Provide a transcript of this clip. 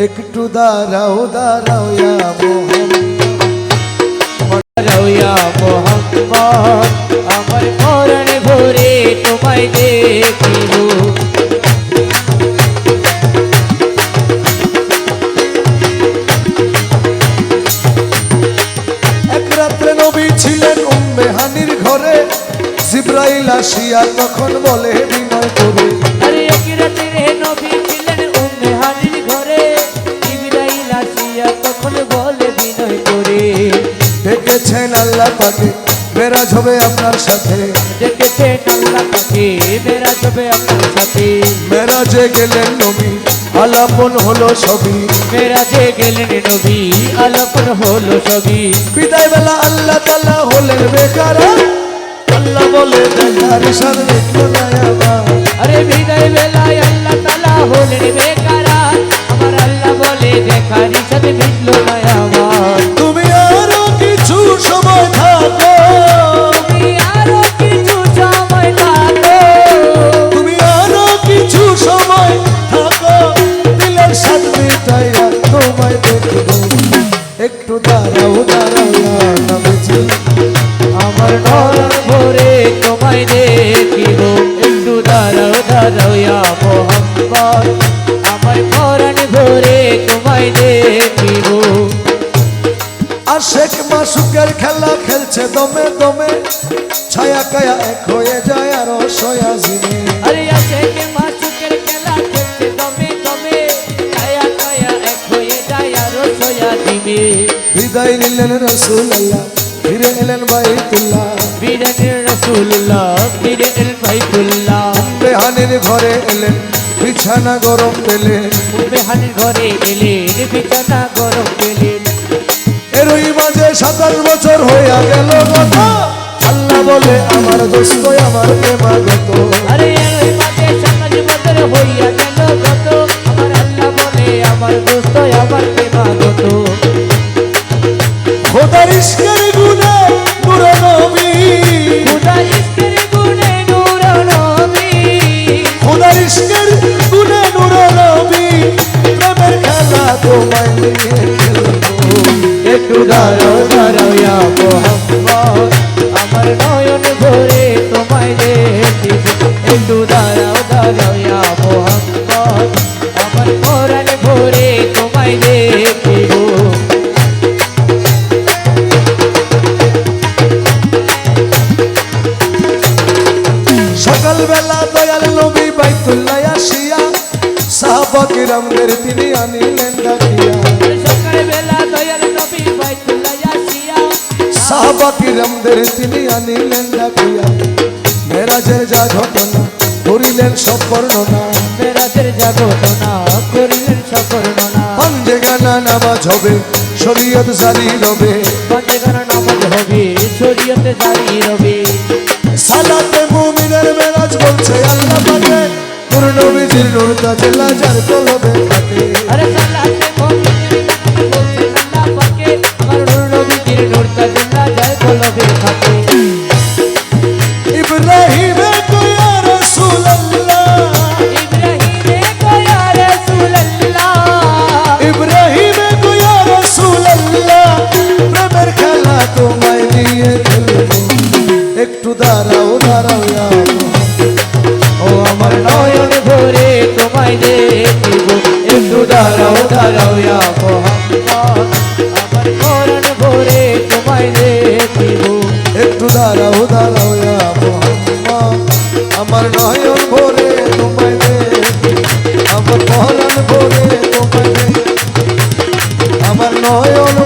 একটু দাঁড়াও দাঁড়াও ইয়া মোহাম্মদ, দাঁড়াও ইয়া মোহাম্মদ, আমার পরাণ ভরে তোমায় দেখিব। এক রাত্রে নবী ছিলেন উম্মে হানির ঘরে, জিবরাইল আসিয়া তখন বলে বিনয় করে, আরে এক রাত্রে নবী ছিলেন উম্মে হানির ঘরে, জিবরাইল আসিয়া তখন বলে বিনয় করে, ডেকেছেন আল্লাহ পাকে মেরাজ হবে আপনার সাথে, ডেকেছেন আল্লাহ পাকে মেরাজ হবে আপনার সাথে। মেরাজে গেলেন নবী আলাপন হলো সবই, মেরাজে গেলেন নবী আলাপন হলো সবই। বিদায় বেলা আল্লাহ তাআলা হলেন বেকারা, আল্লাহ বলে দেখার ইশারা দেখলো না আমার। আরে বিদায় বেলায় আল্লাহ তাআলা হলেন বেকারা, আমার আল্লাহ বলে দেখার সাথে মিটলো না আমার। তুমি আরো কিছু সময় থাকো, তুমি আরো কিছু সময় থাকো, তুমি আরো কিছু সময় থাকো, দিলের সাথ মিটাইয়া তোমায় দেখবো। একটু দাঁড়াও দাঁড়াও ইয়া নবীজি, আমার নয়ন ভরে তোমায় দেখিব। একটু দাঁড়াও দাঁড়াও ইয়া মোহাম্মদ, আমার পরাণ ভরে তোমায় দেখিব। আশেক মাসুকের খেলা খেলছে দমে দমে, ছায়া কায়া এক হয়ে যায় আর সয়া জিনে। আরে আশেকে মাসুকের খেলা খেলছে দমে দমে, ছায়া ছায়া এক হয়ে যায় আর সোয়া দিবে। বিদায় নিলেন রাসূলুল্লাহ, ফিরে এলেন বাইতুল্লাহ, বীরের রাসূলুল্লাহ বীরের বাইতুল্লাহ। বেহানির ঘরে এলেন বিছানা গরম পেলেন, বেহানির ঘরে এলেন বিছানা গরম পেলেন। এরই মাঝে 27 বছর হইয়া গেল গত, আল্লাহ বলে আমার দোস্ত আমার প্রেমাগত। আরে এর মাঝে 27 বছর হইয়া গেল গত, আমার আল্লাহ বলে আমার দোস্ত আমার প্রেমাগত। খোদার ইশকের গুণে নূর নবী, খোদার ইশকের গুণে নূর নবী, খোদার ইশকের গুণে নূর নবী, প্রেমের খেলা তোমায় নিয়ে খেলবো। একটু দাঁড়াও দাঁড়াও ইয়া মোহাম্মদ, আমার নয়ন ভরে তোমায় দেখিব। একটু দাঁড়াও দাঁড়াও ইয়া মোহাম্মদ, আমার পরাণ ভরে তোমায় দেখিব। সকালবেলা দয়াল নবী বাইতুল্লাহ আসিয়া, সাহাবা কিরামদের তিনি আনিলেন ডাকিয়া, সকালবেলা দয়াল নবী বাইতুল্লাহ আসিয়া, সাহাবা কিরামদের তিনি আনিলেন ডাকিয়া, মেরাজের যা ঘটনা করিলেন সব বর্ণনা, মেরাজের যা ঘটনা করিলেন সব বর্ণনা। পাঞ্জে গানা নামাজ হবে শরীয়ত জারি রবে, পাঁচগানা নামাজ হবে শরীয়তে জারি রবে। সালাতে মুমিনের মেরাজ বলছে আল্লাহ পাকে, নূর নবীজির নূর তাজেলা যার কলবে থাকে। আরে সালাতে মুমিনের বলছে আল্লাহ পাকে, আমার নূর নবীর নূর তাজেলা যায় কলবে থাকে। ইব্রাহিমে কয়া রাসূলুল্লাহ, ইব্রাহিমে কয়া রাসূলুল্লাহ, ইব্রাহিমে কয়া রাসূলুল্লাহ, প্রেমের খেলা তোমায় নিয়ে খেলবো। একটু দাঁড়াও দাঁড়াও ইয়া মোহাম্মদ, ও আমার নয়ন ভরে তোমায় দেখিব। একটু দাঁড়াও দাঁড়াও ইয়া মোহাম্মদ, আমার পরাণ ভরে তোমায় দেখিব। একটু দাঁড়াও দাঁড়াও ইয়া মোহাম্মদ, আমার নয়ন ভরে তোমায় দেখি, আমার পরাণ ভরে তোমায় দেখি, আমার নয়ন